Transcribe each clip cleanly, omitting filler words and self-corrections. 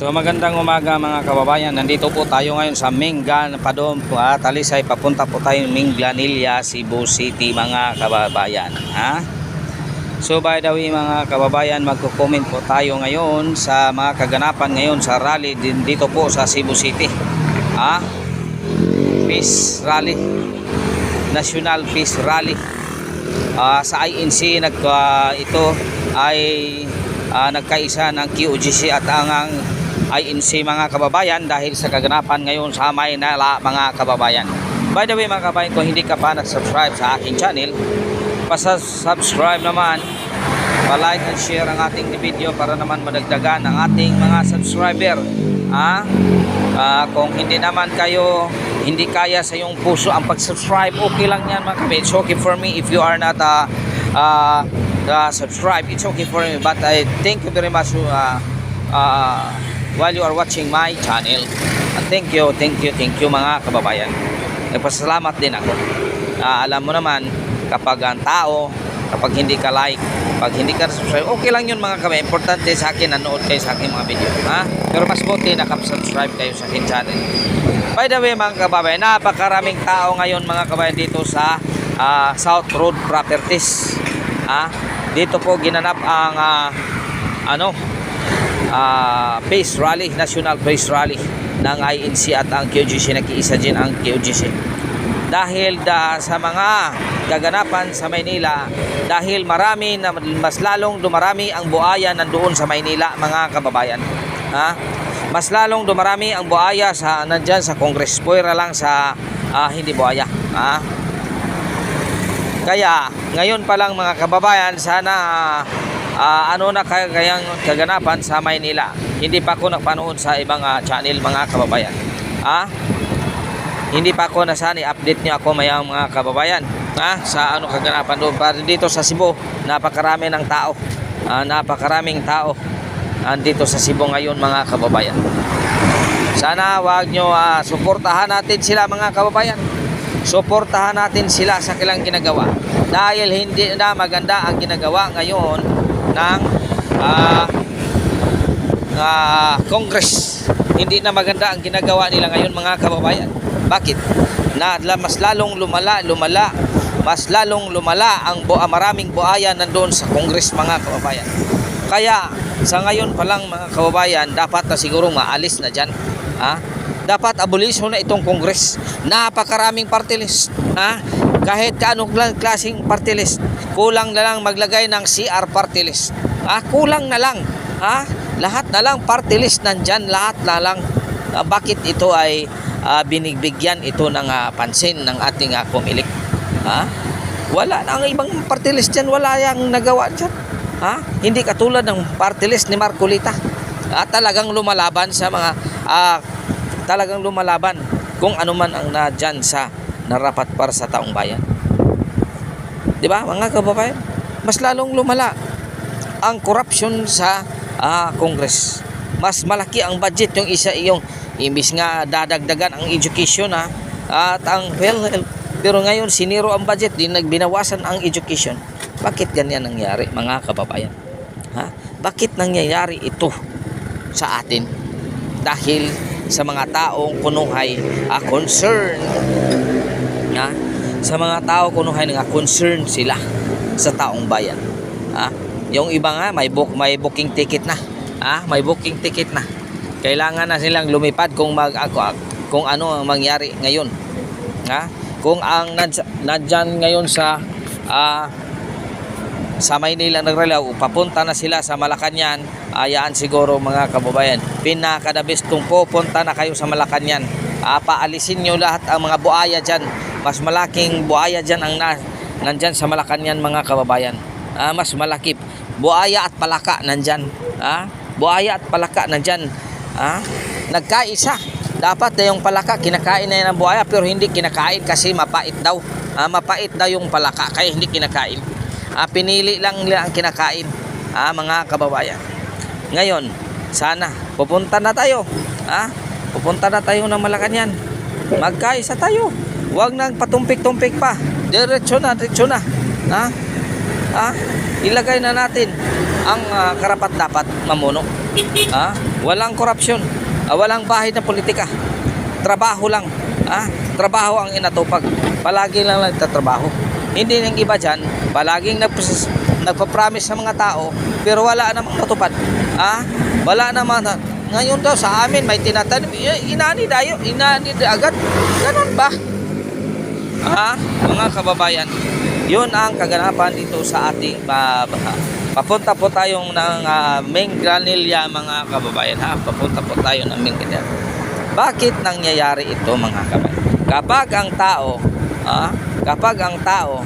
So magandang umaga mga kababayan. Nandito po tayo ngayon sa Minggan, Padom, Talisay. Papunta po tayo Minglanilla, Cebu City mga kababayan. So by the way mga kababayan, magko-comment po tayo ngayon sa mga kaganapan ngayon sa rally din dito po sa Cebu City. Peace Rally, National Peace Rally. Sa INC ito ay nagkaisa ng QGC at ang INC mga kababayan dahil sa kaganapan ngayon sa Maynila mga kababayan. By the way mga kababayan, kung hindi ka pa nag-subscribe sa aking channel, subscribe naman, pa-like and share ang ating video para naman madagdagan ang ating mga subscriber. Kung hindi naman kayo, hindi kaya sa iyong puso ang pag-subscribe, okay lang yan mga kababayan. It's okay for me if you are not subscribe, it's okay for me, but I thank you very much while you are watching my channel. Thank you mga kababayan. Nagpasalamat din ako. Alam mo naman, kapag ang tao, kapag hindi ka like, pag hindi ka subscribe, okay lang yun mga kababayan. Importante sa akin, nanood kayo sa aking mga video. Pero mas buti nakapag-subscribe kayo sa aking channel. By the way mga kababayan, napakaraming tao ngayon mga kababayan dito sa South Road Properties. Dito po ginanap ang Peace Rally, National Peace Rally ng INC at ang QGC. Nakiisa din ang QGC dahil sa mga gaganapan sa Maynila, dahil mas lalong dumarami ang buaya nandoon sa Maynila mga kababayan. Mas lalong dumarami ang buaya nandyan sa Congress, puwera lang sa hindi buaya. Kaya ngayon pa lang mga kababayan, sana kayang kaganapan sa Maynila. Hindi pa ako napanood sa ibang channel mga kababayan. Hindi pa ako nasani update niyo ako mga kababayan sa kaganapan doon. Dito sa Cebu, napakarami ng tao. Napakaraming tao dito sa Cebu ngayon mga kababayan. Sana wag nyo suportahan natin sila mga kababayan. Suportahan natin sila sa kanilang ginagawa dahil hindi na maganda ang ginagawa ngayon ng Congress. Hindi na maganda ang ginagawa nila ngayon mga kababayan. Bakit? Mas lalong lumala mas lalong lumala ang maraming buaya nandoon sa Congress mga kababayan. Kaya sa ngayon pa lang mga kababayan, dapat na siguro maalis na dyan. Dapat abolisyon na itong Congress. Napakaraming party list. Kahit anong klaseng party list, kulang na lang maglagay ng CR party list. Kulang na lang. Lahat na lang party list nandyan, lahat na lang. Bakit ito ay binigbigyan ito ng pansin ng ating pumilik? Wala na ang ibang party list dyan, wala yang nagawa dyan. Hindi katulad ng party list ni Marcolita. Talagang lumalaban sa mga talagang lumalaban kung ano man ang nadyan sa narapat para sa taong bayan. Di ba mga kababayan? Mas lalong lumala ang corruption sa Congress. Mas malaki ang budget yung imbis nga dadagdagan ang education at ang PhilHealth. Pero ngayon siniro ang budget, binawasan ang education. Bakit ganyan nangyari mga kababayan? Bakit nangyayari ito sa atin? Dahil sa mga taong kunuhay concern. Sa mga tao kunuhay nga concern sila sa taong bayan. Yung iba nga may booking ticket na. May booking ticket na. Kailangan na silang lumipad kung ano ang mangyari ngayon. Kung ang nandyan ngayon sa Maynila nagrelaw, papunta na sila sa Malacanang, ayaan siguro mga kababayan, pinakadabis kung pupunta na kayo sa Malacanang, paalisin nyo lahat ang mga buaya dyan. Mas malaking buaya dyan ang nandyan sa Malacanang mga kababayan. Mas malaki buaya at palaka nandyan. Buaya at palaka nandyan. Nagkaisa. Dapat na yung palaka kinakain na yan ng buaya, pero hindi kinakain kasi mapait daw. Mapait daw yung palaka kaya hindi kinakain. Pinili lang nila ang kinakain mga kababayan. Ngayon sana pupunta na tayo pupunta na tayo ng Malacanang, magkaisa tayo, huwag nang patumpik-tumpik pa, diretso na ilagay na natin ang karapat dapat mamuno. Walang korupsyon, walang bahid na politika. Trabaho lang. Trabaho ang inatupag. Palagi lang nagtatrabaho. Hindi ng iba dyan, palaging nagpapromise sa mga tao, pero wala namang matupad. Wala namang. Ngayon daw sa amin may tinatanim, inani agad. Ganon ba? Mga kababayan, yun ang kaganapan dito sa ating papunta po tayong ng Mingranilla, mga kababayan. Papunta po tayo ng Mingranilla. Bakit nangyayari ito, mga kababayan? Kapag ang tao,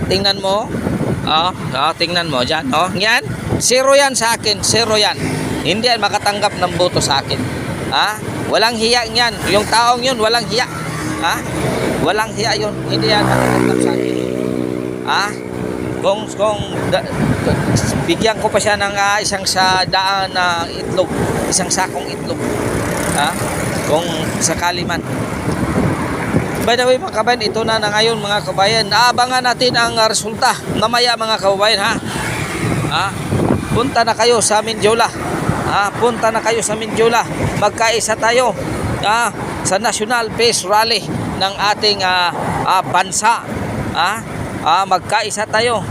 tingnan mo, tingnan mo dyan, yan, zero yan sa akin, zero yan. Hindi yan makatanggap ng boto sa akin. Walang hiya yan. Yung taong yun, walang hiya. Walang hiya yun. Hindi yan makatanggap sa akin. Kung bigyan ko pa siya ng isang daan na itlog, isang sakong itlog. Kung sakali man. By the way, mga kabayan, ito na ngayon, mga kabayan. Abangan natin ang resulta mamaya, mga kabayan, punta na kayo sa Mindiola. Punta na kayo sa Mindiola. Magkaisa tayo sa National Peace Rally ng ating bansa. Magkaisa tayo.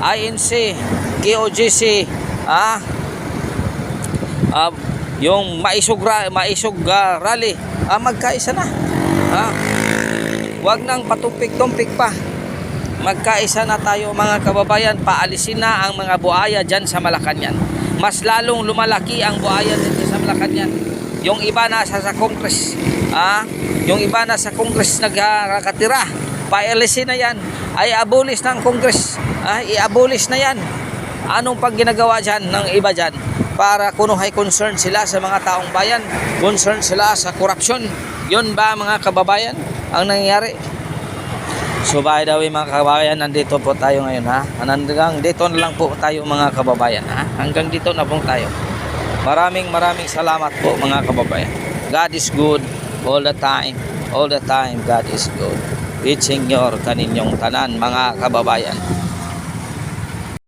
INC, KOGC, yung maisog rally, magkaisa na. Huwag nang patumpik-tumpik pa. Magkaisa na tayo, mga kababayan. Paalisin na ang mga buhaya dyan sa Malacanang. Mas lalong lumalaki ang buhaya dito sa Malacanang. Yung iba nasa sa Congress. Yung iba nasa Congress nagkakatira. Paalisin na yan. Ay abolish ng Congress. I-abolish na yan. Anong pag ginagawa dyan ng iba dyan? Para kunuhay concern sila sa mga taong bayan. Concern sila sa korupsyon. Yun ba, mga kababayan, ang nangyayari? So by the way, mga kababayan, nandito po tayo ngayon, hanggang dito na lang po tayo, mga kababayan, hanggang dito na po tayo. Maraming salamat po, mga kababayan. God is good all the time. All the time God is good. Reaching your kaninyong tanan, mga kababayan.